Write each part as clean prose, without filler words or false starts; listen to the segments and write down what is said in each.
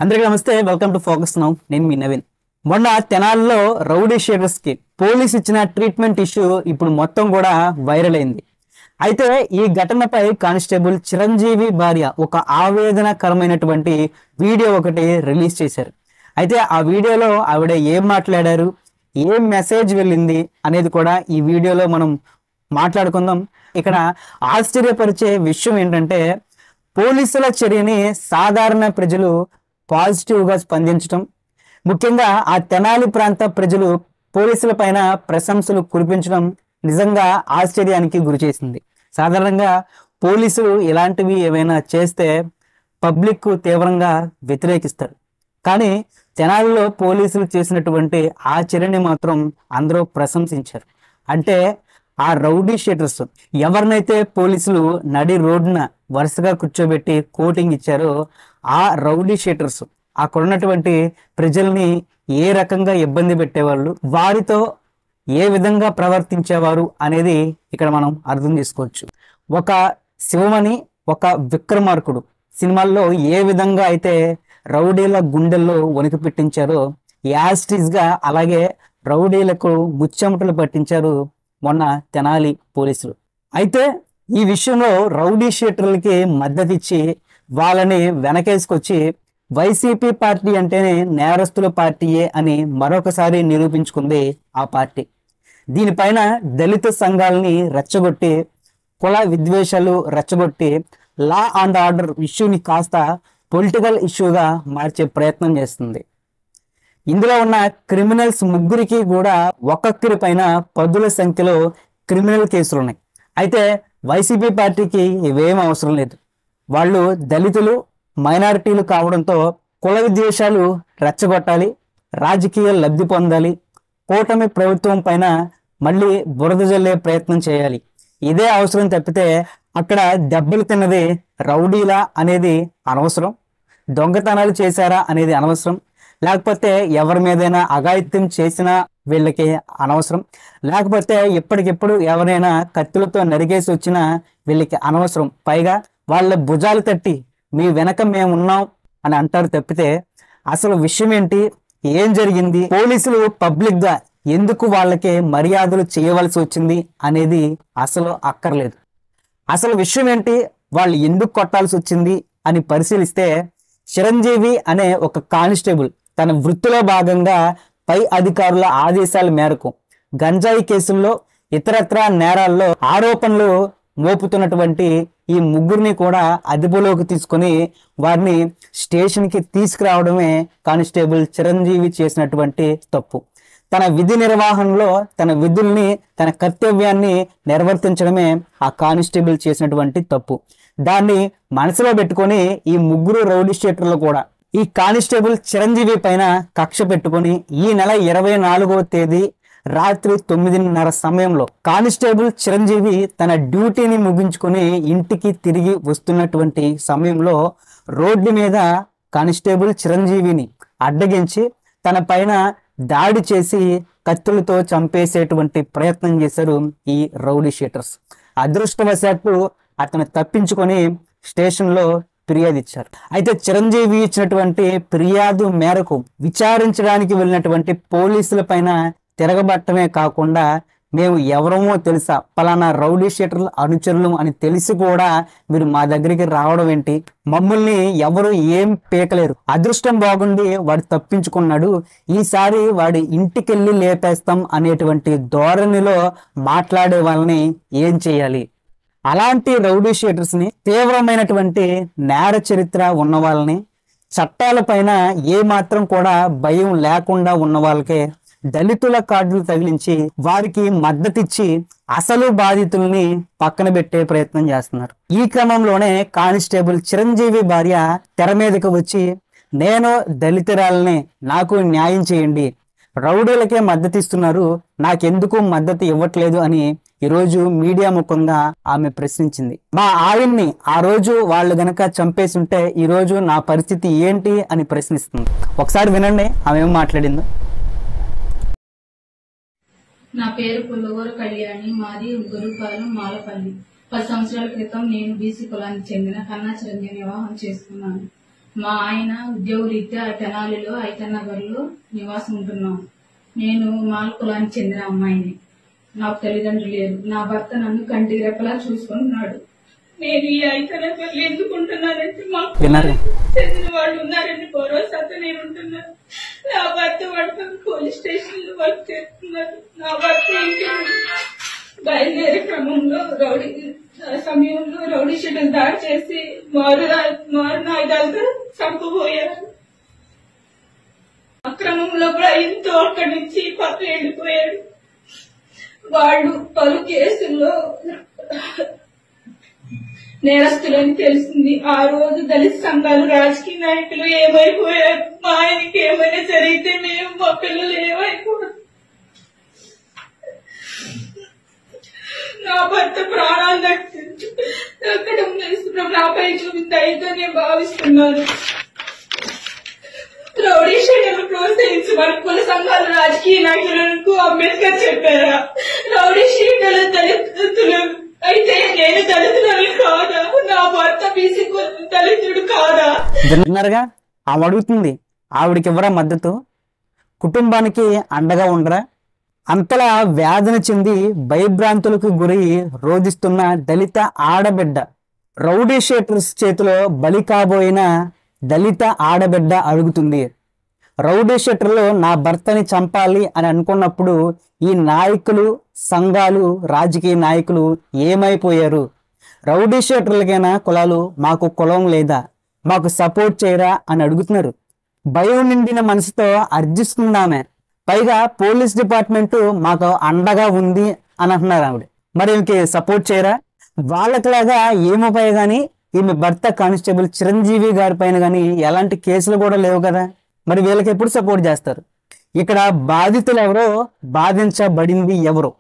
అందరికీ నమస్తే. Welcome to focus now. నేను మీ నవీన్. మొన్న తెనాలిలో రౌడీ షీటర్స్ కి పోలీస్ ఇచ్చిన ట్రీట్మెంట్ ఇష్యూ ఇప్పుడు మొత్తం కూడా వైరల్ అయింది. అయితే ఈ ఘటనపై కానిస్టేబుల్ చిరంజీవి భార్య ఒక ఆవేదనకరమైనటువంటి వీడియో ఒకటి రిలీజ్ చేశారు. అయితే ఆ వీడియోలో ఆవిడ ఏం మాట్లాడారు, ఏం మెసేజ్ వెళ్ళింది అనేది కూడా ఈ వీడియోలో మనం మాట్లాడుకుందాం. ఇక్కడ ఆశ్చర్యపరిచే విషయం ఏంటంటే, పోలీసుల చర్యని సాధారణ ప్రజలు పాజిటివ్గా స్పందించడం, ముఖ్యంగా ఆ తెనాలి ప్రాంత ప్రజలు పోలీసుల పైన ప్రశంసలు కురిపించడం నిజంగా ఆశ్చర్యానికి గురి చేసింది. సాధారణంగా పోలీసులు ఇలాంటివి ఏమైనా చేస్తే పబ్లిక్ తీవ్రంగా వ్యతిరేకిస్తారు. కానీ తెనాలిలో పోలీసులు చేసినటువంటి ఆ చర్యని మాత్రం అందరూ ప్రశంసించారు. అంటే ఆ రౌడీ షీటర్స్ ఎవరినైతే పోలీసులు నడి రోడ్డున వరుసగా కూర్చోబెట్టి కోటింగ్ ఇచ్చారో ఆ రౌడీ షీటర్స్ అక్కడ ఉన్నటువంటి ప్రజల్ని ఏ రకంగా ఇబ్బంది పెట్టేవాళ్ళు, వారితో ఏ విధంగా ప్రవర్తించేవారు అనేది ఇక్కడ మనం అర్థం చేసుకోవచ్చు. ఒక శివమణి, ఒక విక్రమార్కుడు సినిమాల్లో ఏ విధంగా అయితే రౌడీల గుండెల్లో వణికి పెట్టించారో యాస్టీస్గా అలాగే రౌడీలకు ముచ్చెమటలు పట్టించారు మొన్న తెనాలి పోలీసులు. అయితే ఈ విషయంలో రౌడీ షీటర్లకి మద్దతు ఇచ్చి వాళ్ళని వెనకేసుకొచ్చి వైసీపీ పార్టీ అంటేనే నేరస్తుల పార్టీయే అని మరొకసారి నిరూపించుకుంది ఆ పార్టీ. దీనిపైన దళిత సంఘాలని రెచ్చగొట్టి, కుల విద్వేషాలు రెచ్చగొట్టి లా అండ్ ఆర్డర్ ఇష్యూని కాస్త పొలిటికల్ ఇష్యూగా మార్చే ప్రయత్నం చేస్తుంది. ఇందులో ఉన్న క్రిమినల్స్ ముగ్గురికి కూడా ఒక్కొక్కరి పైన 10ల సంఖ్యలో క్రిమినల్ కేసులు ఉన్నాయి. అయితే వైసీపీ పార్టీకి ఇవేం అవసరం లేదు. వాళ్ళు దళితులు, మైనారిటీలు కావడంతో కుల విద్వేషాలు రెచ్చగొట్టాలి, రాజకీయ లబ్ధి పొందాలి, కూటమి ప్రభుత్వం పైన మళ్ళీ బురద జల్లే ప్రయత్నం చేయాలి. ఇదే అవసరం తప్పితే అక్కడ దెబ్బలు తిన్నది రౌడీలా అనేది అనవసరం, దొంగతనాలు చేశారా అనేది అనవసరం, లేకపోతే ఎవరి మీదైనా అఘాయిత్యం చేసినా వీళ్ళకి అనవసరం, లేకపోతే ఎప్పటికెప్పుడు ఎవరైనా కత్తులతో నరిగేసి వచ్చినా వీళ్ళకి అనవసరం. పైగా వాళ్ళ భుజాలు తట్టి మీ వెనక మేము ఉన్నాం అని అంటారు తప్పితే అసలు విషయం ఏంటి, ఏం జరిగింది, పోలీసులు పబ్లిక్గా ఎందుకు వాళ్ళకి మర్యాదలు చేయవలసి వచ్చింది అనేది అసలు అక్కర్లేదు. అసలు విషయం ఏంటి, వాళ్ళు ఎందుకు కొట్టాల్సి వచ్చింది అని పరిశీలిస్తే, చిరంజీవి అనే ఒక కానిస్టేబుల్ తన వృత్తిలో భాగంగా పై అధికారుల ఆదేశాల మేరకు గంజాయి కేసుల్లో, ఇతరత్ర నేరాల్లో ఆరోపణలు మోపుతున్నటువంటి ఈ ముగ్గురిని కూడా అదుపులోకి తీసుకొని వారిని స్టేషన్కి తీసుకురావడమే కానిస్టేబుల్ చిరంజీవి చేసినటువంటి తప్పు. తన విధి నిర్వహణలో తన విధుల్ని, తన కర్తవ్యాన్ని నిర్వర్తించడమే ఆ కానిస్టేబుల్ చేసినటువంటి తప్పు. దాన్ని మనసులో పెట్టుకొని ఈ ముగ్గురు రౌడీ షీటర్లు కూడా ఈ కానిస్టేబుల్ చిరంజీవి పైన కక్ష పెట్టుకొని ఈ నెల 24వ తేదీ రాత్రి 9:30 సమయంలో కానిస్టేబుల్ చిరంజీవి తన డ్యూటీని ముగించుకొని ఇంటికి తిరిగి వస్తున్నటువంటి సమయంలో రోడ్డు మీద కానిస్టేబుల్ చిరంజీవిని అడ్డగించి తన పైన దాడి చేసి కత్తులతో చంపేసేటువంటి ప్రయత్నం చేశారు ఈ రౌడీ షీటర్స్. అదృష్టవశాత్తు అతను తప్పించుకొని స్టేషన్లో ఫిర్యాదు ఇచ్చారు. అయితే చిరంజీవి ఇచ్చినటువంటి ఫిర్యాదు మేరకు విచారించడానికి వెళ్ళినటువంటి పోలీసుల పైన తిరగబట్టమే కాకుండా, మేము ఎవరమో తెలుసా, పలానా రౌడీ షీటర్ల అనుచరులు అని తెలిసి కూడా మీరు మా దగ్గరికి రావడం ఏంటి, మమ్మల్ని ఎవరు ఏం పీకలేరు, అదృష్టం బాగుండి వాడు తప్పించుకున్నాడు, ఈసారి వాడి ఇంటికెళ్ళి లేపేస్తాం అనేటువంటి ధోరణిలో మాట్లాడే వాళ్ళని ఏం చేయాలి? అలాంటి రౌడీ షీటర్స్ని, తీవ్రమైనటువంటి నేర చరిత్ర ఉన్న వాళ్ళని, చట్టాలపైన ఏ మాత్రం కూడా భయం లేకుండా ఉన్న వాళ్ళకే దళితుల కార్డులు తగిలించి వారికి మద్దతిచ్చి అసలు బాధితుల్ని పక్కన పెట్టే ప్రయత్నం చేస్తున్నారు. ఈ క్రమంలోనే కానిస్టేబుల్ చిరంజీవి భార్య తెర మీదకి వచ్చి, నేను దళితురాలని, నాకు న్యాయం చేయండి, రౌడీలకే మద్దతు ఇస్తున్నారు, నాకెందుకు మద్దతు ఇవ్వట్లేదు అని ఈరోజు మీడియా ముఖంగా ఆమె ప్రశ్నించింది. మా ఆయన్ని ఆ రోజు వాళ్ళు గనక చంపేసి ఉంటే ఈరోజు నా పరిస్థితి ఏంటి అని ప్రశ్నిస్తుంది. ఒకసారి వినండి ఆమె ఏం మాట్లాడిందో. నా పేరు పుల్లగూరు కళ్యాణి, మాది గురుపాలెం మాలపల్లి. 10 సంవత్సరాల క్రితం నేను బీసీ కులానికి చెందిన కన్నా చిరంజీవి వివాహం చేసుకున్నాను. మా ఆయన ఉద్యోగరీత్యా తెనాలిలో ఐతన్నగర్లో నివాసం ఉంటున్నాం. నేను మాల కులానికి చెందిన అమ్మాయిని. నాకు తల్లిదండ్రులు లేరు. నా భర్త నన్ను కంటికి రెప్పలా చూసుకుంటున్నాడు. నేను ఈ ఐతన్నగర్లు ఎందుకు ఉంటున్నానంటే మాకు చెందిన వాళ్ళు ఉన్నారని భరోసాతో నేను ఉంటున్నాను. నా భర్త పడుతుంది పోలీస్ స్టేషన్ లో వర్క్ చేస్తున్నారు. నా భర్త బయలుదేరే క్రమంలో సమయంలో రౌడీ షెడ్యూల్ దాడి చేసి మారునాయుధాలతో చంపబోయారు. అక్రమంలో కూడా ఎంతో అక్కడి నుంచి పక్కన వెళ్ళిపోయాడు. వాళ్ళు పలు కేసుల్లో నేరస్తులని తెలిసింది. ఆ రోజు దళిత సంఘాలు, రాజకీయ నాయకులు ఏమైపోయారు. మా ఆయనకి ఏమైనా జరిగితే మేము మా పిల్లలు ఏమైపోయారు. నా భర్త ప్రాణాలు దక్కడం నాపై చూపింది అయితే నేను భావిస్తున్నాను. రౌడీ షెడ్యూల్ ప్రోత్సహించమని కుల సంఘాలు, రాజకీయ నాయకులకు అంబేద్కర్ చెప్పారా? రౌడీ షెడ్యూల్ దళితులు అయితే నేను దళితులని కాదా? నా భర్త బీసీ దళితుడు కాదా? విన్నారుగా, ఆమె అడుగుతుంది, ఆవిడకి ఎవరా మద్దతు? కుటుంబానికి అండగా ఉండరా? అంతలా వ్యాధన చెంది భయభ్రాంతులకు గురి రోధిస్తున్న దళిత ఆడబిడ్డ, రౌడీ షీటర్స్ చేతిలో బలి కాబోయిన దళిత ఆడబిడ్డ అడుగుతుంది, రౌడీ షీటర్లు నా భర్తని చంపాలి అని అనుకున్నప్పుడు ఈ నాయకులు, సంఘాలు, రాజకీయ నాయకులు ఏమైపోయారు? రౌడీ షీటర్లకైనా కులాలు, మాకు కులం లేదా, మాకు సపోర్ట్ చేయరా అని అడుగుతున్నారు. భయం నిండిన మనసుతో అర్జిస్తున్నామే. పైగా పోలీస్ డిపార్ట్మెంట్ మాకు అండగా ఉంది అని అంటున్నారు ఆవిడ. మరి ఈమెకి సపోర్ట్ చేయరా? వాళ్ళకిలాగా ఏమోపై కానీ ఈమె భర్త కానిస్టేబుల్ చిరంజీవి గారి పైన కానీ ఎలాంటి కేసులు కూడా లేవు కదా. మరి వీళ్ళకి ఎప్పుడు సపోర్ట్ చేస్తారు? ఇక్కడ బాధితులు ఎవరో, బాధించబడింది ఎవరు,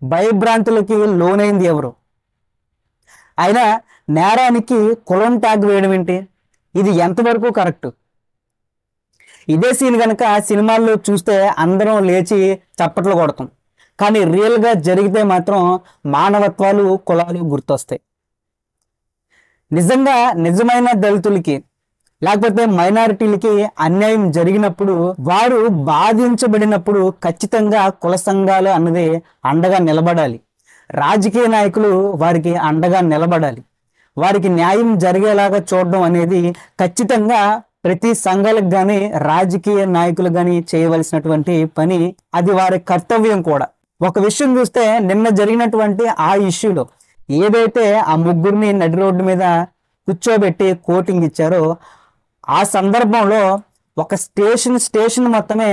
భయభ్రాంతులకి లోనైంది ఎవరు? అయినా నేరానికి కులం ట్యాగ్ వేయడం ఏంటి? ఇది ఎంతవరకు కరెక్ట్? ఇదే సీన్ కనుక సినిమాల్లో చూస్తే అందరం లేచి చప్పట్లు కొడతాం. కానీ రియల్గా జరిగితే మాత్రం మానవత్వాలు, కులాలు గుర్తొస్తాయి. నిజంగా నిజమైన దళితులకి లేకపోతే మైనారిటీలకి అన్యాయం జరిగినప్పుడు, వారు బాధించబడినప్పుడు ఖచ్చితంగా కుల సంఘాలు అన్నది అండగా నిలబడాలి. రాజకీయ నాయకులు వారికి అండగా నిలబడాలి. వారికి న్యాయం జరిగేలాగా చూడడం అనేది ఖచ్చితంగా ప్రతి సంఘాలకు కానీ, రాజకీయ నాయకులు కానీ చేయవలసినటువంటి పని. అది వారి కర్తవ్యం కూడా. ఒక విషయం చూస్తే, నిన్న జరిగినటువంటి ఆ ఇష్యూలో ఏదైతే ఆ ముగ్గురిని నడి రోడ్డు మీద కూర్చోబెట్టి కోటింగ్ ఇచ్చారో, ఆ సందర్భంలో ఒక స్టేషన్ మొత్తమే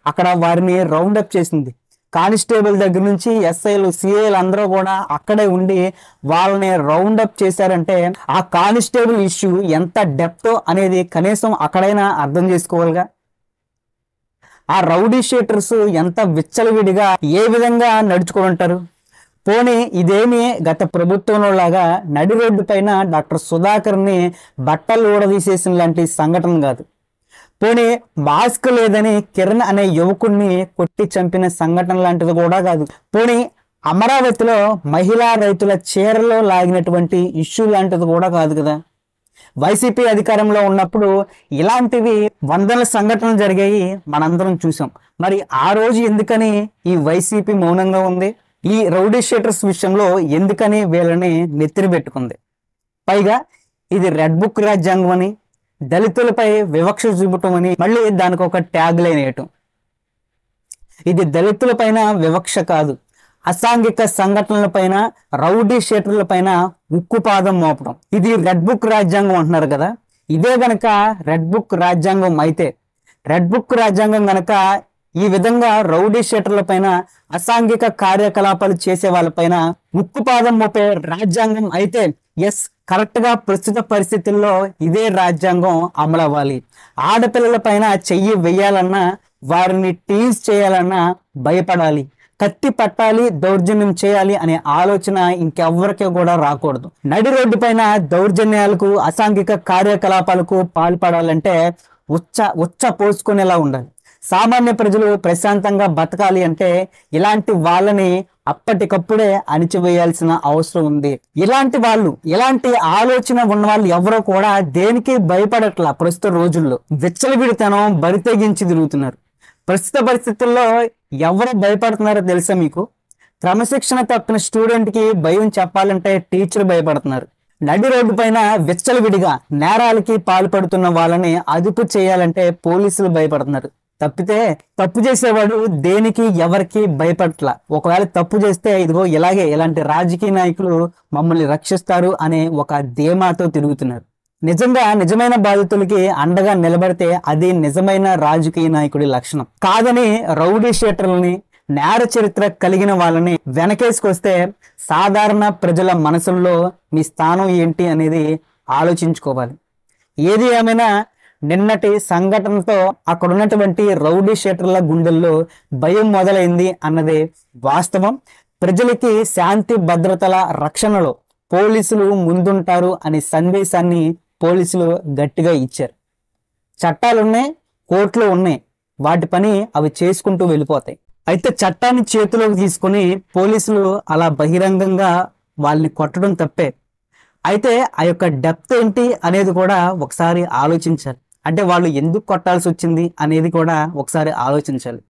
అక్కడ వారిని రౌండప్ చేసింది. కానిస్టేబుల్ దగ్గర నుంచి ఎస్ఐలు, సిఐలు అందరూ కూడా అక్కడే ఉండి వాళ్ళని రౌండప్ చేశారంటే ఆ కానిస్టేబుల్ ఇష్యూ ఎంత డెప్త్ అనేది కనీసం అక్కడైనా అర్థం చేసుకోవాలిగా. ఆ రౌడీ షీటర్స్ ఎంత విచ్చలవిడిగా ఏ విధంగా నడుచుకొని ఉంటారు. పోనీ ఇదేమి గత ప్రభుత్వంలో లాగా నడి రోడ్డు పైన డాక్టర్ సుధాకర్ని బట్టలు ఊడదీసేసిన లాంటి సంఘటన కాదు. పోనీ మాస్క్ లేదని కిరణ్ అనే యువకుడిని కొట్టి చంపిన సంఘటన లాంటిది కూడా కాదు. పోనీ అమరావతిలో మహిళా రైతుల చీరలో లాగినటువంటి ఇష్యూ లాంటిది కూడా కాదు కదా. వైసీపీ అధికారంలో ఉన్నప్పుడు ఇలాంటివి వందల సంఘటనలు జరిగాయి, మనందరం చూసాం. మరి ఆ రోజు ఎందుకని ఈ వైసీపీ మౌనంగా ఉంది? ఈ రౌడీ షీటర్స్ విషయంలో ఎందుకని వీళ్ళని నెత్తిన పెట్టుకుంది? పైగా ఇది రెడ్ బుక్ రాజ్యాంగం అని, దళితులపై వివక్ష చూపటం అని మళ్ళీ దానికి ఒక ట్యాగ్ లైన్ వేయటం. ఇది దళితుల పైన వివక్ష కాదు, అసాంఘిక సంఘటనల పైన, రౌడీ షీటర్ల పైన ఉక్కుపాదం మోపడం. ఇది రెడ్ బుక్ రాజ్యాంగం అంటున్నారు కదా. ఇదే గనక రెడ్ బుక్ రాజ్యాంగం అయితే, రెడ్ బుక్ రాజ్యాంగం గనక ఈ విధంగా రౌడీ షీటర్ల పైన, అసాంఘిక కార్యకలాపాలు చేసే వాళ్ళపైన ఉక్కుపాదం మోపే రాజ్యాంగం అయితే, ఎస్, కరెక్ట్ గా ప్రస్తుత పరిస్థితుల్లో ఇదే రాజ్యాంగం అమలు అవ్వాలి. ఆడపిల్లల పైన చెయ్యి వెయ్యాలన్నా, వారిని టీజ్ చేయాలన్నా భయపడాలి, కత్తి పట్టాలి, దౌర్జన్యం చేయాలి అనే ఆలోచన ఇంకెవ్వరికి కూడా రాకూడదు. నడి రోడ్డు పైన దౌర్జన్యాలకు, అసాంఘిక కార్యకలాపాలకు పాల్పడాలంటే ఉచ్చ పోసుకునేలా ఉండాలి. సామాన్య ప్రజలు ప్రశాంతంగా బతకాలి అంటే ఇలాంటి వాళ్ళని అప్పటికప్పుడే అణిచివేయాల్సిన అవసరం ఉంది. ఇలాంటి వాళ్ళు, ఇలాంటి ఆలోచన ఉన్న వాళ్ళు ఎవరో కూడా దేనికి భయపడట్లా. ప్రస్తుత రోజుల్లో విచ్చలవిడితనం బరి తెగించి తిరుగుతున్నారు. ప్రస్తుత పరిస్థితుల్లో ఎవరు భయపడుతున్నారో తెలుసా మీకు? క్రమశిక్షణ తప్పిన స్టూడెంట్ కి భయం చెప్పాలంటే టీచర్ భయపడుతున్నారు. నడి రోడ్డు పైన విచ్చలవిడిగా నేరాలకి పాల్పడుతున్న వాళ్ళని అదుపు చేయాలంటే పోలీసులు భయపడుతున్నారు. తప్పితే తప్పు చేసేవాడు దేనికి ఎవరికి భయపడట్లా. ఒకవేళ తప్పు చేస్తే ఇదిగో ఇలాంటి రాజకీయ నాయకులు మమ్మల్ని రక్షిస్తారు అనే ఒక ధీమాతో తిరుగుతున్నారు. నిజమైన బాధితులకి అండగా నిలబడితే అది నిజమైన రాజకీయ నాయకుడి లక్షణం. కాదని రౌడీ షీటర్లని, నేర చరిత్ర కలిగిన వాళ్ళని వెనకేసుకొస్తే సాధారణ ప్రజల మనసుల్లో మీ స్థానం ఏంటి అనేది ఆలోచించుకోవాలి. ఏది ఏమైనా నిన్నటి సంఘటనతో అక్కడ ఉన్నటువంటి రౌడీ షీటర్ల గుండెల్లో భయం మొదలైంది అన్నది వాస్తవం. ప్రజలకి శాంతి భద్రతల రక్షణలో పోలీసులు ముందుంటారు అనే సందేశాన్ని పోలీసులు గట్టిగా ఇచ్చారు. చట్టాలున్నాయి, కోర్టులు ఉన్నాయి, వాటి పని అవి చేసుకుంటూ వెళ్ళిపోతాయి. అయితే చట్టాన్ని చేతిలోకి తీసుకొని పోలీసులు అలా బహిరంగంగా వాళ్ళని కొట్టడం తప్పే. అయితే ఆ యొక్క డెప్త్ ఏంటి అనేది కూడా ఒకసారి ఆలోచించాలి. అంటే వాళ్ళు ఎందుకు కొట్టాల్సి వచ్చింది అనేది కూడా ఒకసారి ఆలోచించాలి.